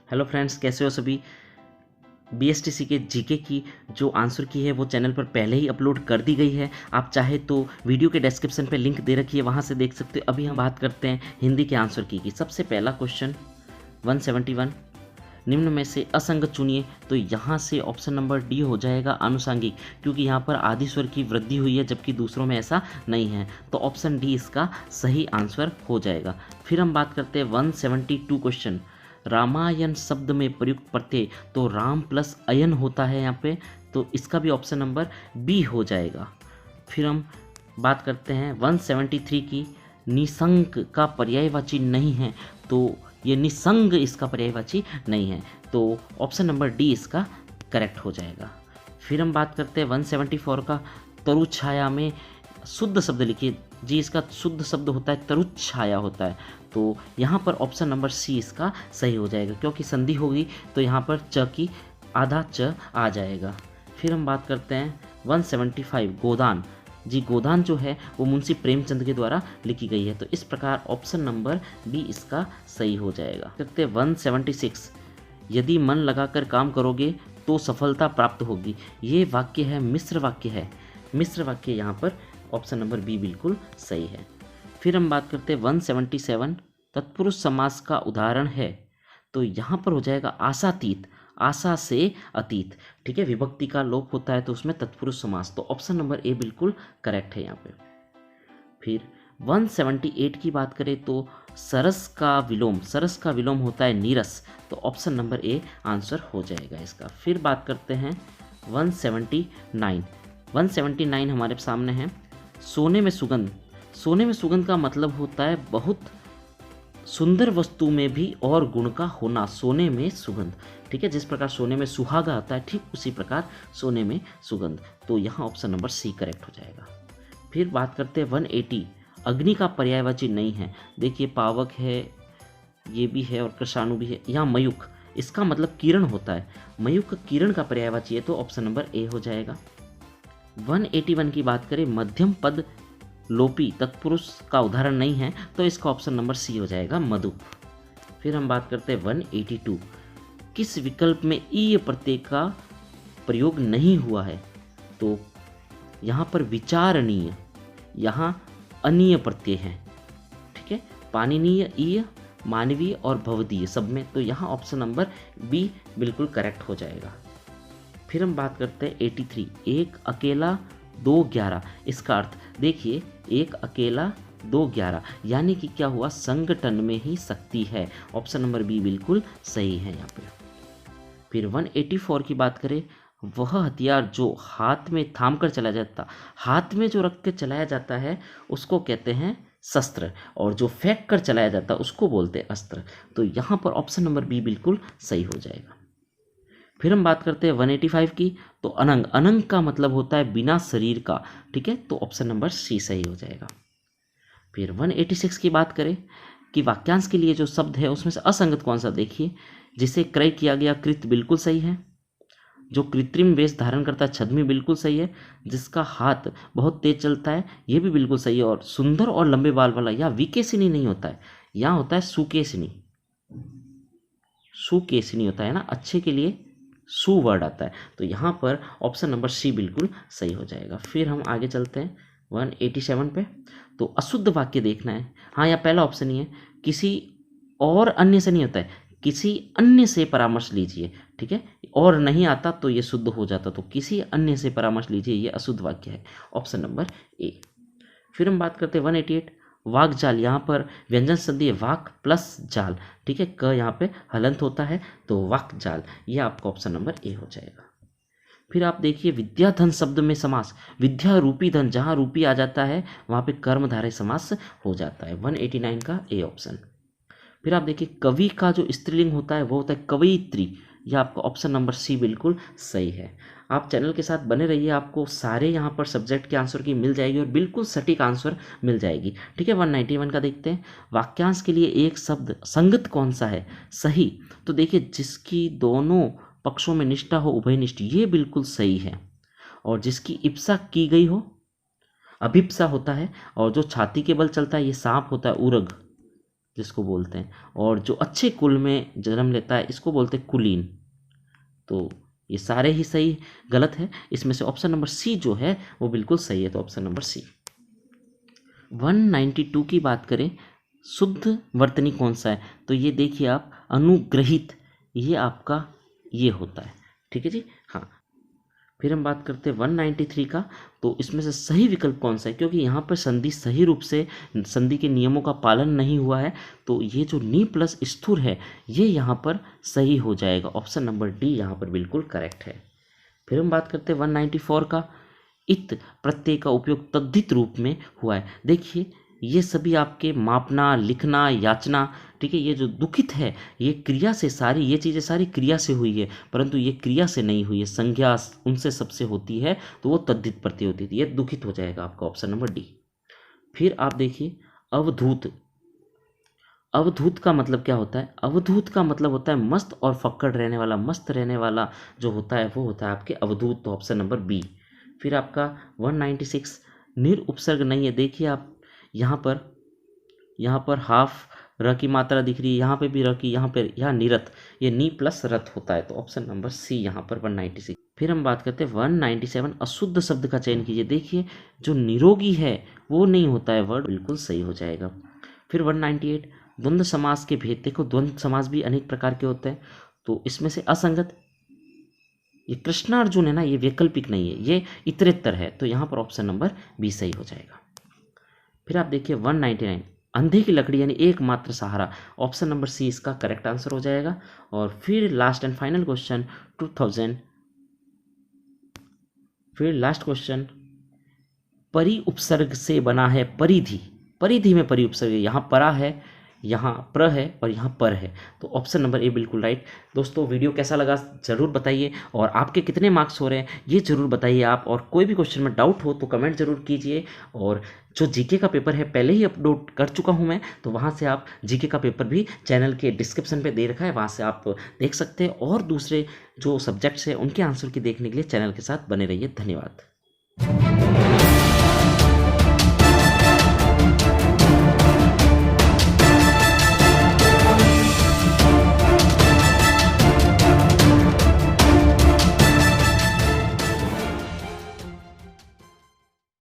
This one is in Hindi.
हेलो फ्रेंड्स, कैसे हो सभी। बीएसटीसी के जीके की जो आंसर की है वो चैनल पर पहले ही अपलोड कर दी गई है। आप चाहे तो वीडियो के डिस्क्रिप्शन पे लिंक दे रखी है, वहाँ से देख सकते हो। अभी हम बात करते हैं हिंदी के आंसर की। सबसे पहला क्वेश्चन 171, निम्न में से असंगत चुनिए। तो यहाँ से ऑप्शन नंबर डी हो जाएगा आनुषांगिक, क्योंकि यहाँ पर आदि स्वर की वृद्धि हुई है जबकि दूसरों में ऐसा नहीं है। तो ऑप्शन डी इसका सही आंसर हो जाएगा। फिर हम बात करते हैं 172 क्वेश्चन, रामायण शब्द में प्रयुक्त प्रत्यय। तो राम प्लस अयन होता है यहाँ पे, तो इसका भी ऑप्शन नंबर बी हो जाएगा। फिर हम बात करते हैं 173 की, निसंक का पर्यायवाची नहीं है। तो ये निसंग इसका पर्यायवाची नहीं है, तो ऑप्शन नंबर डी इसका करेक्ट हो जाएगा। फिर हम बात करते हैं 174 का, तरु छाया में शुद्ध शब्द लिखिए। जी, इसका शुद्ध शब्द होता है तरु छाया होता है। तो यहाँ पर ऑप्शन नंबर सी इसका सही हो जाएगा, क्योंकि संधि होगी तो यहाँ पर च की आधा च आ जाएगा। फिर हम बात करते हैं 175, गोदान। जी, गोदान जो है वो मुंशी प्रेमचंद के द्वारा लिखी गई है, तो इस प्रकार ऑप्शन नंबर बी इसका सही हो जाएगा। करते 176, यदि मन लगाकर काम करोगे तो सफलता प्राप्त होगी। ये वाक्य है, मिश्र वाक्य है। मिश्र वाक्य यहाँ पर ऑप्शन नंबर बी बिल्कुल सही है। फिर हम बात करते हैं 177, तत्पुरुष समास का उदाहरण है। तो यहाँ पर हो जाएगा आशातीत, आशा से अतीत। ठीक है, विभक्ति का लोप होता है तो उसमें तत्पुरुष समास, तो ऑप्शन नंबर ए बिल्कुल करेक्ट है यहाँ पे। फिर 178 की बात करें तो सरस का विलोम, सरस का विलोम होता है नीरस, तो ऑप्शन नंबर ए आंसर हो जाएगा इसका। फिर बात करते हैं 179, 179 हमारे सामने है, सोने में सुगंध। सोने में सुगंध का मतलब होता है बहुत सुंदर वस्तु में भी और गुण का होना, सोने में सुगंध। ठीक है, जिस प्रकार सोने में सुहागा आता है, ठीक उसी प्रकार सोने में सुगंध। तो यहाँ ऑप्शन नंबर सी करेक्ट हो जाएगा। फिर बात करते हैं 180, अग्नि का पर्यायवाची नहीं है। देखिए, पावक है, ये भी है और कृषाणु भी है। यहाँ मयूख, इसका मतलब किरण होता है, मयूख किरण का पर्यायवाची है, तो ऑप्शन नंबर ए हो जाएगा। 181 की बात करें, मध्यम पद लोपी तत्पुरुष का उदाहरण नहीं है, तो इसका ऑप्शन नंबर सी हो जाएगा, मधु। फिर हम बात करते हैं 182, किस विकल्प में ईय प्रत्यय का प्रयोग नहीं हुआ है। तो यहाँ पर विचारणीय, यहाँ अनीय प्रत्यय है। ठीक है, पाणिनीय, ईय, मानवीय और भवदीय सब में, तो यहाँ ऑप्शन नंबर बी बिल्कुल करेक्ट हो जाएगा। फिर हम बात करते हैं 83, एक अकेला 2 11। इसका अर्थ देखिए, एक अकेला 2 11, यानी कि क्या हुआ, संगठन में ही शक्ति है। ऑप्शन नंबर बी बिल्कुल सही है यहाँ पे। फिर 184 की बात करें, वह हथियार जो हाथ में थाम कर चलाया जाता, हाथ में जो रख के चलाया जाता है उसको कहते हैं शस्त्र, और जो फेंक कर चलाया जाता है उसको बोलते हैं अस्त्र। तो यहाँ पर ऑप्शन नंबर बी बिल्कुल सही हो जाएगा। फिर हम बात करते हैं 185 की, तो अनंग, अनंग का मतलब होता है बिना शरीर का। ठीक है, तो ऑप्शन नंबर सी सही हो जाएगा। फिर 186 की बात करें कि वाक्यांश के लिए जो शब्द है उसमें से असंगत कौन सा, देखिए, जिसे क्रय किया गया कृत बिल्कुल सही है, जो कृत्रिम वेश धारण करता है छद्मी बिल्कुल सही है, जिसका हाथ बहुत तेज चलता है ये भी बिल्कुल सही है, और सुंदर और लंबे बाल वाला, या विकेसिनी नहीं होता है, यहाँ होता है सुकेसिनी, सुकेसिनी होता है ना, अच्छे के लिए सु वर्ड आता है, तो यहाँ पर ऑप्शन नंबर सी बिल्कुल सही हो जाएगा। फिर हम आगे चलते हैं 187 पे, तो अशुद्ध वाक्य देखना है। हाँ, यहाँ पहला ऑप्शन ही है, किसी और अन्य से नहीं होता है, किसी अन्य से परामर्श लीजिए। ठीक है, और नहीं आता तो ये शुद्ध हो जाता, तो किसी अन्य से परामर्श लीजिए, ये अशुद्ध वाक्य है, ऑप्शन नंबर ए। फिर हम बात करते हैं 188, वाक जाल, यहाँ पर व्यंजन संधि है वाक प्लस जाल। ठीक है, क यहाँ पे हलंत होता है, तो वाक जाल, ये आपका ऑप्शन नंबर ए हो जाएगा। फिर आप देखिए, विद्या धन शब्द में समास, विद्या रूपी धन, जहाँ रूपी आ जाता है वहाँ पे कर्मधारय समास हो जाता है, 189 का ए ऑप्शन। फिर आप देखिए, कवि का जो स्त्रीलिंग होता है वो होता है कवयित्री, यह आपका ऑप्शन नंबर सी बिल्कुल सही है। आप चैनल के साथ बने रहिए, आपको सारे यहाँ पर सब्जेक्ट के आंसर की मिल जाएगी और बिल्कुल सटीक आंसर मिल जाएगी। ठीक है, 191 का देखते हैं, वाक्यांश के लिए एक शब्द संगत कौन सा है, सही। तो देखिए, जिसकी दोनों पक्षों में निष्ठा हो, उभयनिष्ठ, ये बिल्कुल सही है, और जिसकी इप्सा की गई हो, अभिप्सा होता है, और जो छाती के बल चलता है ये सांप होता है, उरग। जिसको बोलते हैं, और जो अच्छे कुल में जन्म लेता है इसको बोलते हैं कुलीन। तो ये सारे ही सही गलत है, इसमें से ऑप्शन नंबर सी जो है वो बिल्कुल सही है, तो ऑप्शन नंबर सी। 192 की बात करें, शुद्ध वर्तनी कौन सा है, तो ये देखिए आप, अनुग्रहित, ये आपका ये होता है, ठीक है जी। हाँ, फिर हम बात करते हैं 193 का, तो इसमें से सही विकल्प कौन सा है, क्योंकि यहाँ पर संधि सही रूप से संधि के नियमों का पालन नहीं हुआ है, तो ये जो नी प्लस स्थूर है ये यहाँ पर सही हो जाएगा, ऑप्शन नंबर डी यहाँ पर बिल्कुल करेक्ट है। फिर हम बात करते हैं 194 का, इत प्रत्यय का उपयोग तद्धित रूप में हुआ है। देखिए ये सभी आपके मापना, लिखना, याचना, ठीक है, ये जो दुखित है ये क्रिया से, सारी ये चीज़ें सारी क्रिया से हुई है, परंतु ये क्रिया से नहीं हुई है, संज्ञा उनसे सबसे होती है, तो वो तद्धित प्रत्यय होती है, ये दुखित हो जाएगा आपका ऑप्शन नंबर डी। फिर आप देखिए अवधूत, अवधूत का मतलब क्या होता है, अवधूत का मतलब होता है मस्त और फक्कड़ रहने वाला, मस्त रहने वाला जो होता है वो होता है आपके अवधूत, तो ऑप्शन नंबर बी। फिर आपका 196 निरुपसर्ग नहीं है, देखिए आप यहाँ पर हाफ र की मात्रा दिख रही है, यहाँ पे भी र की, यहाँ निरत, ये नी प्लस रत होता है, तो ऑप्शन नंबर सी यहाँ पर 196। फिर हम बात करते हैं 197, अशुद्ध शब्द का चयन कीजिए। देखिए जो निरोगी है वो नहीं होता है वर्ड, बिल्कुल सही हो जाएगा। फिर 198, द्वंद्व समास के भेद, देखो द्वंद्व समास भी अनेक प्रकार के होते हैं, तो इसमें से असंगत, ये कृष्णार्जुन है ना, ये वैकल्पिक नहीं है, ये इतरेत्तर है, तो यहाँ पर ऑप्शन नंबर बी सही हो जाएगा। फिर आप देखिए 199, अंधे की लकड़ी यानी एकमात्र सहारा, ऑप्शन नंबर सी इसका करेक्ट आंसर हो जाएगा। और फिर लास्ट एंड फाइनल क्वेश्चन 2000, फिर लास्ट क्वेश्चन, परि उपसर्ग से बना है परिधि, परिधि में परि उपसर्ग है, यहाँ परा है, यहाँ प्र है और यहाँ पर है, तो ऑप्शन नंबर ए बिल्कुल राइट। दोस्तों वीडियो कैसा लगा ज़रूर बताइए, और आपके कितने मार्क्स हो रहे हैं ये ज़रूर बताइए आप, और कोई भी क्वेश्चन में डाउट हो तो कमेंट ज़रूर कीजिए। और जो जीके का पेपर है पहले ही अपलोड कर चुका हूँ मैं, तो वहाँ से आप जीके का पेपर भी चैनल के डिस्क्रिप्शन पे दे रखा है, वहाँ से आप देख सकते हैं, और दूसरे जो सब्जेक्ट्स हैं उनके आंसर की देखने के लिए चैनल के साथ बने रहिए। धन्यवाद।